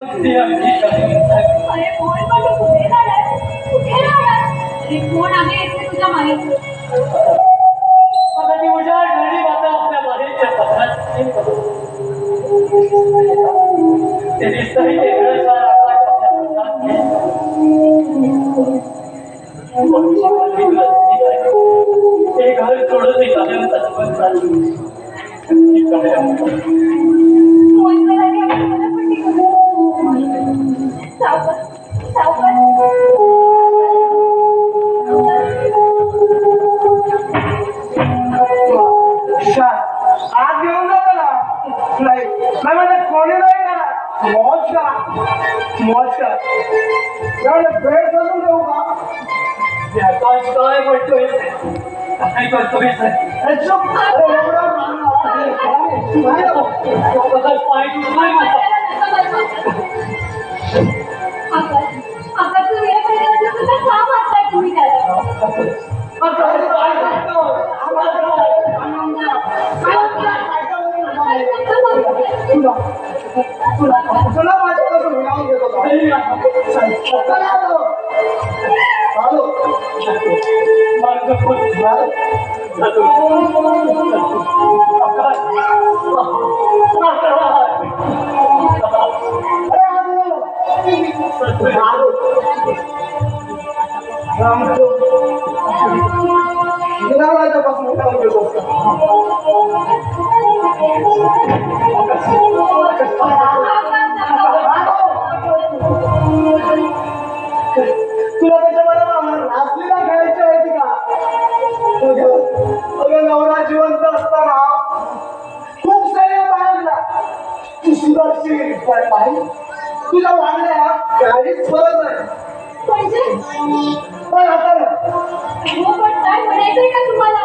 अरे फोन पण तू कुठे राहणार कुठे राहणार अरे फोन आहे इथे तुझ्या मागे आता ती उजाड ढाळी वाचा आपल्या बाहेरच्या पत्रात ते दिसतंय वेगळंसार आकाश आपल्या पत्रात ते घर सोडून मी कायम तत्पर चालू फोन करायला मला पण सावकाश सावकाश आज घेऊन जातो ना नाही नाही म्हणजे कोणी नाही करा मौज करा मौज करा भेट करून देऊ का आकाश काय म्हणतोय काय करतोय पाय तुटलाय माझा आता तू या तुझं का मारताय तुम्ही त्याला तुला माझ्यापासून मिळवून देतो तुला त्याच्यामध्ये रासलीला खेळायची माहिती का अगं नवरा जिवंत असताना खूप सारे पाहिला तू सुधारशील पाहिजे तुझ्या वागण्या काहीच फरक नाही पण आता हो पण काय म्हणायचंय का तुम्हाला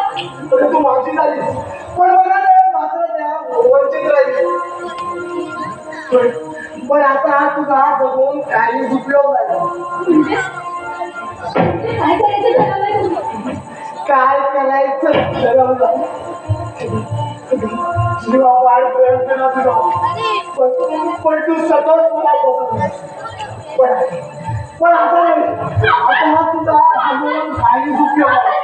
तू माझी झालीस पण बघा मात्र त्या वंचित राहिली पण आता तुझा जगून काहीच उपयोग नाही काय करायचं ठरवलं जीवा वाढ प्रयत्न तुझा पण तू सतत मला पण आता आता तुझा जगून काहीच उपयोग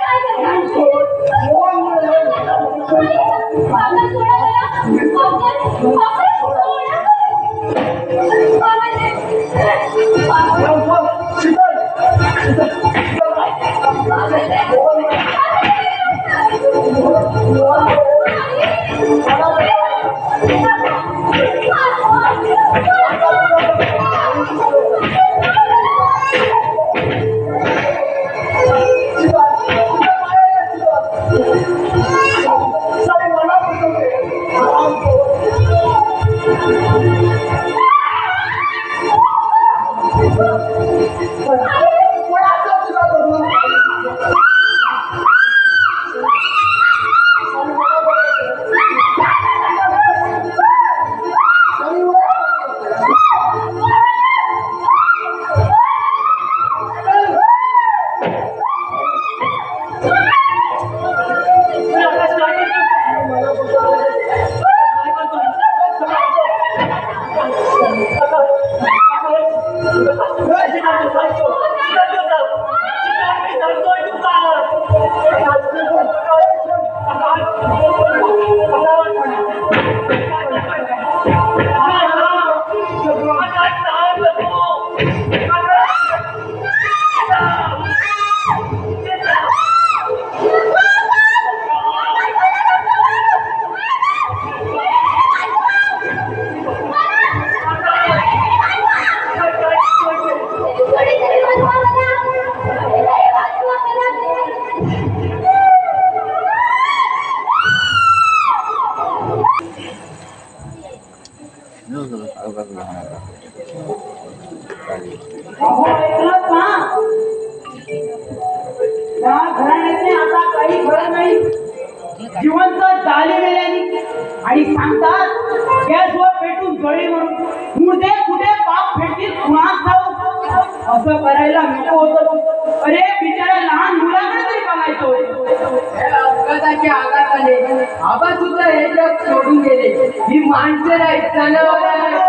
जिवंत झाले मेल्यानी आणि सांगतात गॅसवर पेटून जळी म्हणून मुर्दे कुठे पाप फेडतील कुणास ठाऊक असं करायला नको होतं अरे बिचारा लहान मुलाकडे तरी बघायचं होतं अपघाताचे आघात आले आबा सुद्धा हे जग सोडून गेले ही माणसं नाहीत जनावरं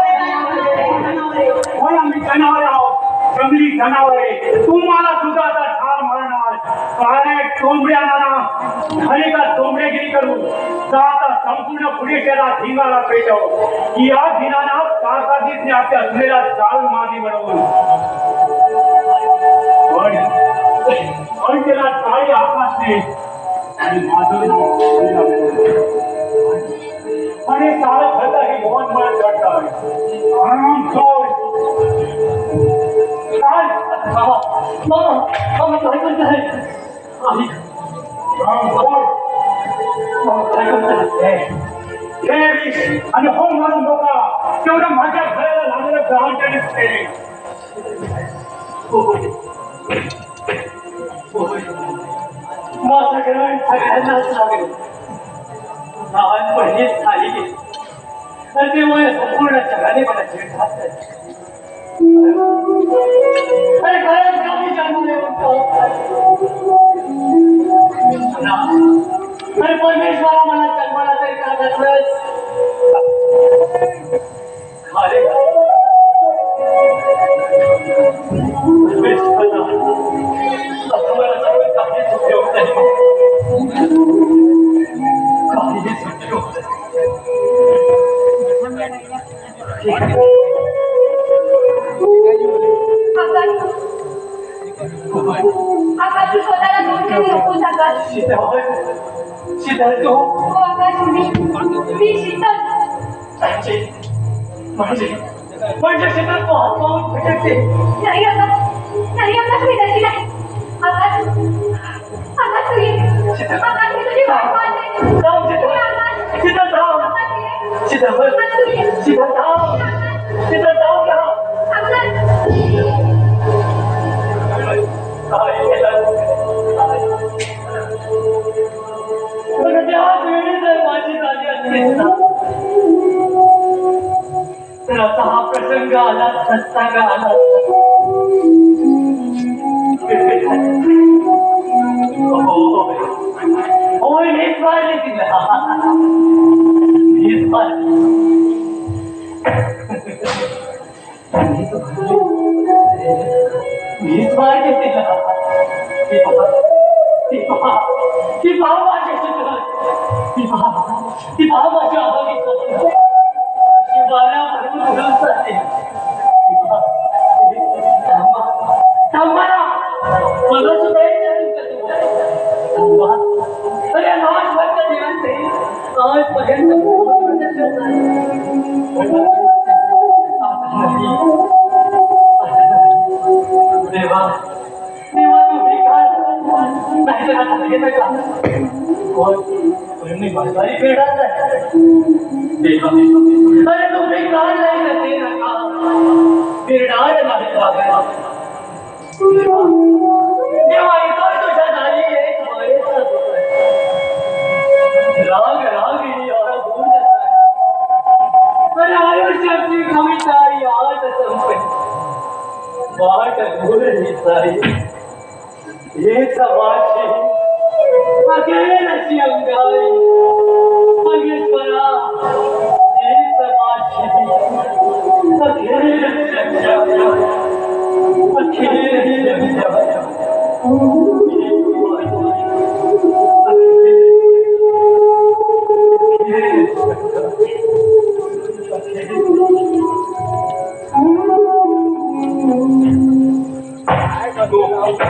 जंगली जनावरे तुम्हाला सुद्धा आता ठार मारणार. काळ्या टोंबड्यांना झाली का टोंबडेगिरी करू आता संपूर्ण पुणेशहरात धिंगाणा पेटव. या दिनानाथ काकाजीने आपल्या असलेला चाल मागे बनवून पण त्याला टाळी आकाशने आणि आणि सारं घडता ही मोहन मन घडतं. काय करताय? आणि हो म्हणून नका तेवढं माझ्या घराला लागलेलं ग्रहण तरी दिसते. माझं ग्रहण सगळ्यांनाच लागेल. लहानपणीच झाली तर तेव्हा संपूर्ण जगाने मला झेड घातलं. अरे खरंच कमी जन्मले होतो. अरे परमेश्वरा मला जन्माला तरी का घातलंस? अरे मला जवळ काहीच उपयोग नाही. काहीच उपयोग आकाश तू स्वतःला दोष देऊ नकोस आकाश. शीतल तू हो आकाश मी शीतल. म्हणजे शीतल तू हातमावून भटकते. नाही आकाश मी तशी नाही. आकाश तू ये. आकाश मी तुझी वाट पाहते. जाऊ शीतल. आकाश शीतल जाऊ. आकाश ये. शीतल आकाश तू ये. शीतल जाऊ. शीतल जाऊ ना. हा प्रसंग आला सत्संग आला. होय मीच मारली तिला. मीच मारली. मीच मारली तिला. ती भाव माझ्या ती भाव माझ्या अभावी बारा भरून उडून जाते. थांबा मला सुद्धा अरे नाश वर्ग देवांचे आजपर्यंत देवा देवा तुम्ही काय नाही का कोणी माझाही पेढा देवा अरे तुम्ही काय नाही करते नका फिरणार नाही वागायला. देवा येतोय तुझ्या दारी एक मायेचा राग रागिणी एवढा दूर जात. अरे आयुष्याची कविता आज संपली. वाट दूर जाई हेच वाशी अखेरची अंगाई. मगेश्वरा हेच वाशी अखेरची अंगाई.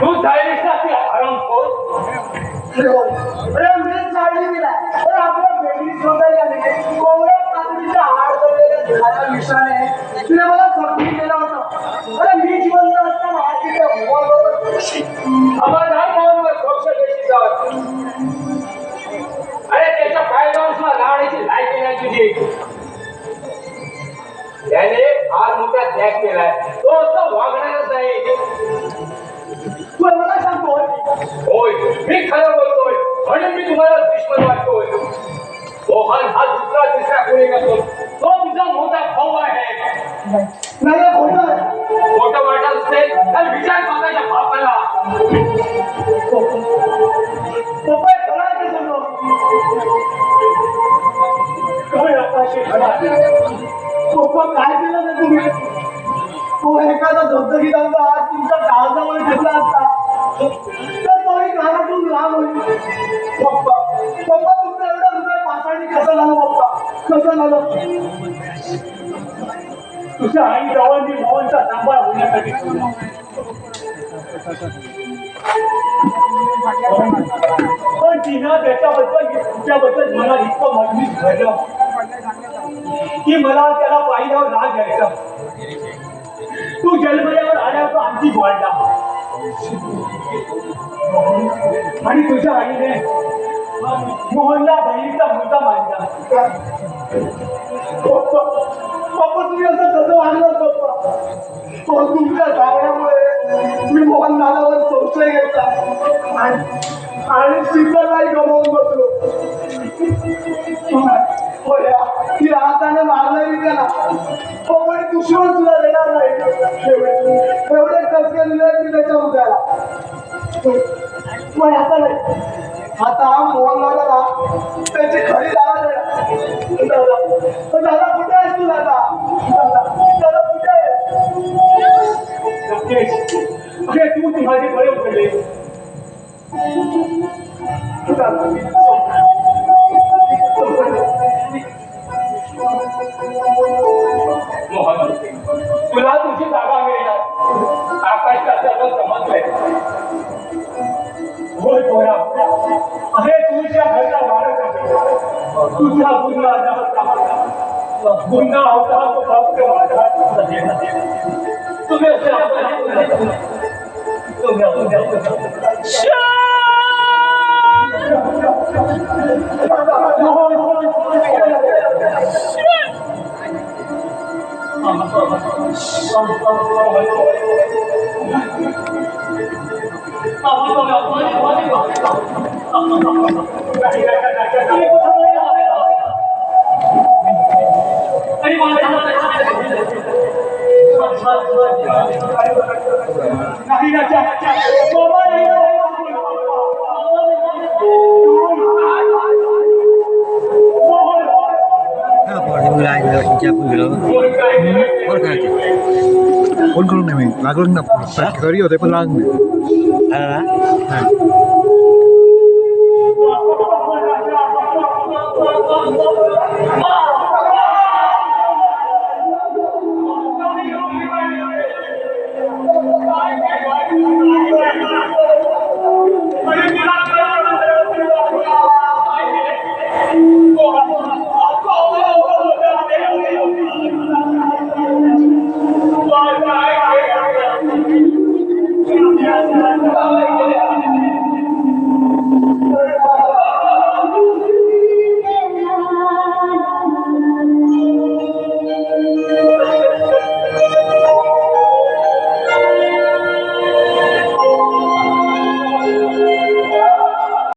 तू जायला हरमखोर. मीच साडी दिला तर आपल्या बेडली शोधायला गेले. कोवळ्या कातडीचा हाड जोडलेल्या झाल्या विषाने तिने मला जखमी केला होता. अरे मी जिवंत असताना तिच्या अरे त्याच्या पायगावला लाडाची लायकी नाही तुझी. त्याने फार मोठा त्याग केलाय. तो असं वागणारच नाही. तू मला सांगतो होय मी खरं बोलतोय म्हणून मी तुम्हाला दुश्मन वाटतोय. मोहन हा दुसरा तिसरा कोणी नसतो. तो तुझा मोठा भाऊ आहे. नाही खोटं खोटं वाटत असेल तर विचार स्वतःच्या बापाला. पप्पा खरा की सांगतो काय आकाशी खरा. पप्पा काय केलं ना तुम्ही? हो एखादा धबधबीत आमचा हात तुमच्या काळजावर घेतला असता तर तोही घरातून लांब होईल. पप्पा पप्पा तुमचं एवढं हृदय पाषाणी कसं झालं पप्पा, कसं झालं? तुझ्या आई जवळ मी मोहनचा सांभाळ होण्यासाठी ठेवला. पण तिनं तुझ्याबद्दल मला इतकं मजबूत घडलं की मला त्याला पाहिल्यावर राग यायचा. तू जन्मल्यावर आल्यावर तो आणखी वाढला आणि तुझ्या आईने मोहनला बहिणीचा मुलगा मानला. पप्पा तुम्ही असं कसं वाढलं पप्पा? हो तुमच्या सांगण्यामुळे मी मोहन दादावर संशय घेतला आणि शीतललाही गमावून बसलो. हो या ती हाताने मारलं मी त्याला. हो पण दुश्मन सुद्धा देणार नाही. एवढे कसके दिले की त्याच्या मुद्द्याला. पण आता नाही, आता मोहन दादाला त्याची खरी दादा दादा कुठे आहेस तू दादा? दादा कुठे आहे? अरे तू माझे बळे उघडले. मोहन तुला तुझी जागा मिळणार. आकाशला सर्व समजलंय. होय पोरा, अरे तुझ्या घरचा वारस आहे. तुझा गुन्हा होता तो फक्त माझा. तुम्ही फोन करून नाही मी लागलं ना घरी होते पण लागलं नाही.